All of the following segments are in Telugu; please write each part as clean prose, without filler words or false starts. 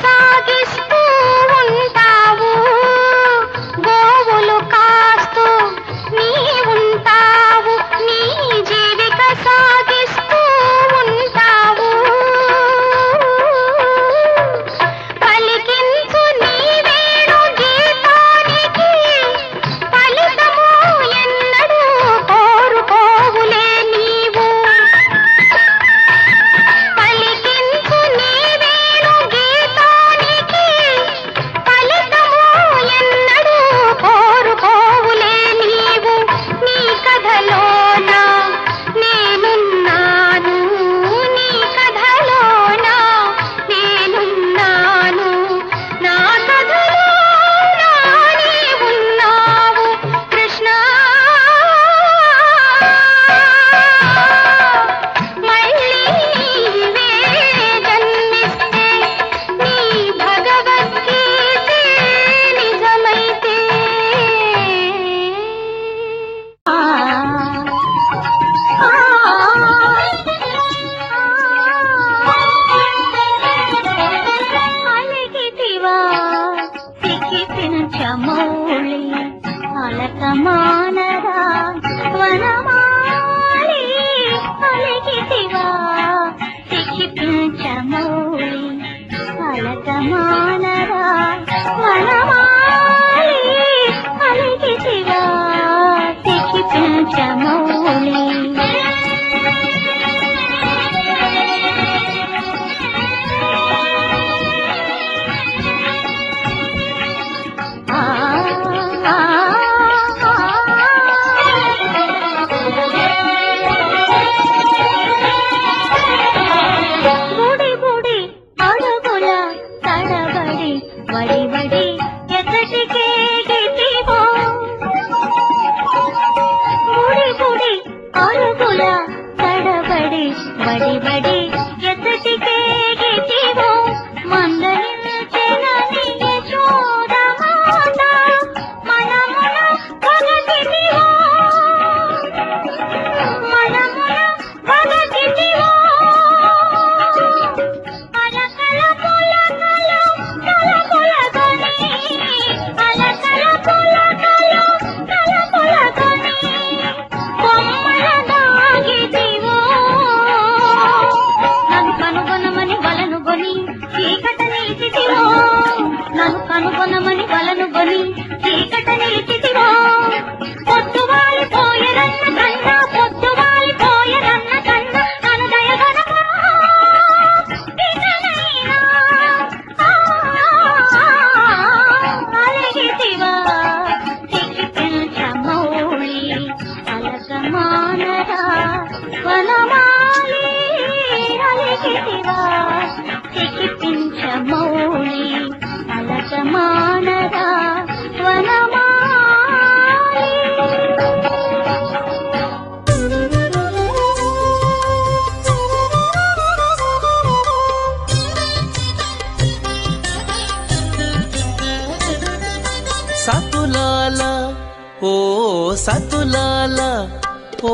సాగిస్తూ ఉంటావు, గోవులు కాస్తూ నీ ఉంటావు, నీ జీవిక సాగిస్తూ ఉంటావు. పలికించు నీ వేణు గీతానికి ఫలితము ఎన్నడూ కోరుకోవులే నీవు. పలికించు నీ వేణు గీతానికి ఫలితము ఎన్నడూ కోరుకోవులే నీవు. నీ కథలోన నేనున్నాను, నీ కథలోన నేనున్నాను, నా కథలోన నీవున్నావు కృష్ణ. మళ్ళీ నీవే జన్మిస్తే నీ భగవద్గీతే నిజమైతే. అలిగితివా సిక్కితిన చమౌళి అలకమానరా వనమాలి. అలిగితివా సిక్కితిన చమౌళి అలకమానరా వనమాలి. అలిగితివా సిక్కితిన చమౌళి. బుడి బుడి అడుగుల తడబడి వడి వడి ఎక్కడికే గిటివో. బుడి బుడి అడుగుల తడబడి వడి వడి ఎక్కడికే గిటివో. మందలించెనని యశోదమాత మనమున భగతివో, మనమున భగతివో. అలకల పొలకలు కలపొలగని, అలకల పొలకలు కలపొలగని కొమ్మల దాగితివో. నన్ను కనుగొనమని వలను గొని చీకట నిలిచితివో, నన్ను కనుగొనమని వలను గొని చీకట నిలిచితివో. పొద్దువాలిపోయెనన్న కన్నా, పొద్దువాలిపోయెనన్న కన్నా నన్ను దయగొనవా ఇకనైనా. అలిగితివా సిక్కితిన చమౌళి అలకమానరా వనమాలి. అలిగితివా సిక్కితిన చమౌళి అలకమానరా వనమాలి. సతులాల ఓ సతులాల ఓ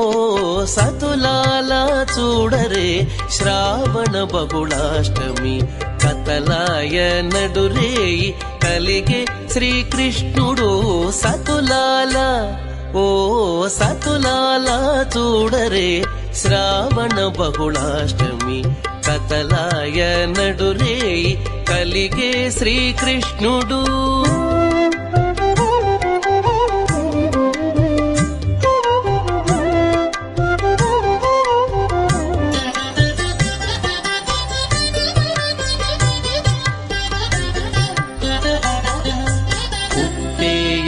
సతులాల చూడరే శ్రావణ బహుళాష్టమి కతలాయ నడురేయి కలిగే శ్రీకృష్ణుడు. సతులాల ఓ సతులాల చూడరే శ్రావణ బహుళాష్టమి కతలాయ నడురేయి కలిగే శ్రీకృష్ణుడు.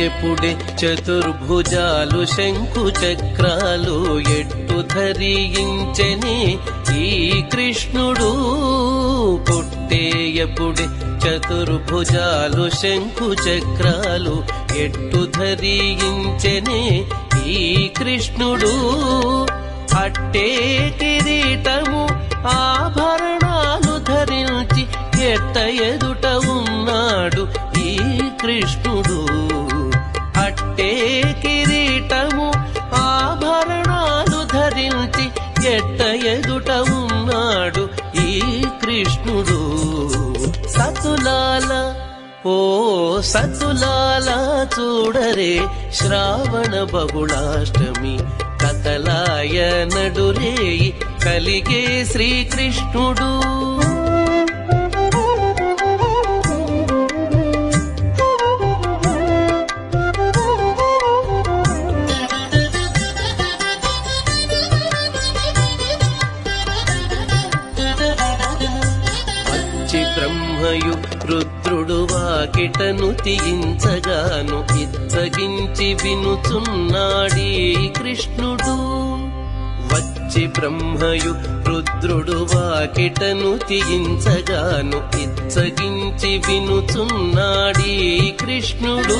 ఎప్పుడే చతుర్భుజాలు శంకు చక్రాలు ఎట్టు ధరించెని ఈ కృష్ణుడు. పుట్టేయపుడే చతుర్భుజాలు శంకు చక్రాలు ఎట్టు ధరించెని ఈ కృష్ణుడు. అట్టే కిరీటము ఆభరణాలు ధరించి ఎట్ట ఎదుట ఉన్నాడు ఈ కృష్ణుడు. అట్టే కిరీటము ఆభరణాలు ధరించి ఎట్ట ఎదుట ఉన్నాడు ఈ కృష్ణుడు. సతుల సతులాల ఓ సతులాల చూడరే శ్రావణ బహుళాష్టమి కతలాయ నడురేయి కలిగే శ్రీకృష్ణుడు. బ్రహ్మయు రుద్రుడు వాకిటను తీయించగాను ఇచ్చగించి వినుచున్నాడీ కృష్ణుడు. వచ్చి బ్రహ్మయు రుద్రుడు వాకిటను తీయించగాను ఇచ్చగించి వినుచున్నాడీ కృష్ణుడు.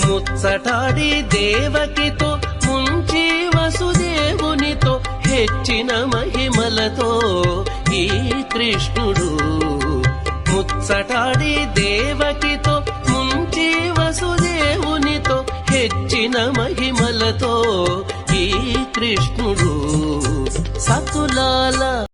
ముచ్చటాడి దేవకితో ముంచి వసుదేవునితో హెచ్చిన మహిమలతో ఈ కృష్ణుడు. ముచ్చటాడి దేవకితో ముంచి వసుదేవునితో హెచ్చిన మహిమలతో ఈ కృష్ణుడు. సతులాల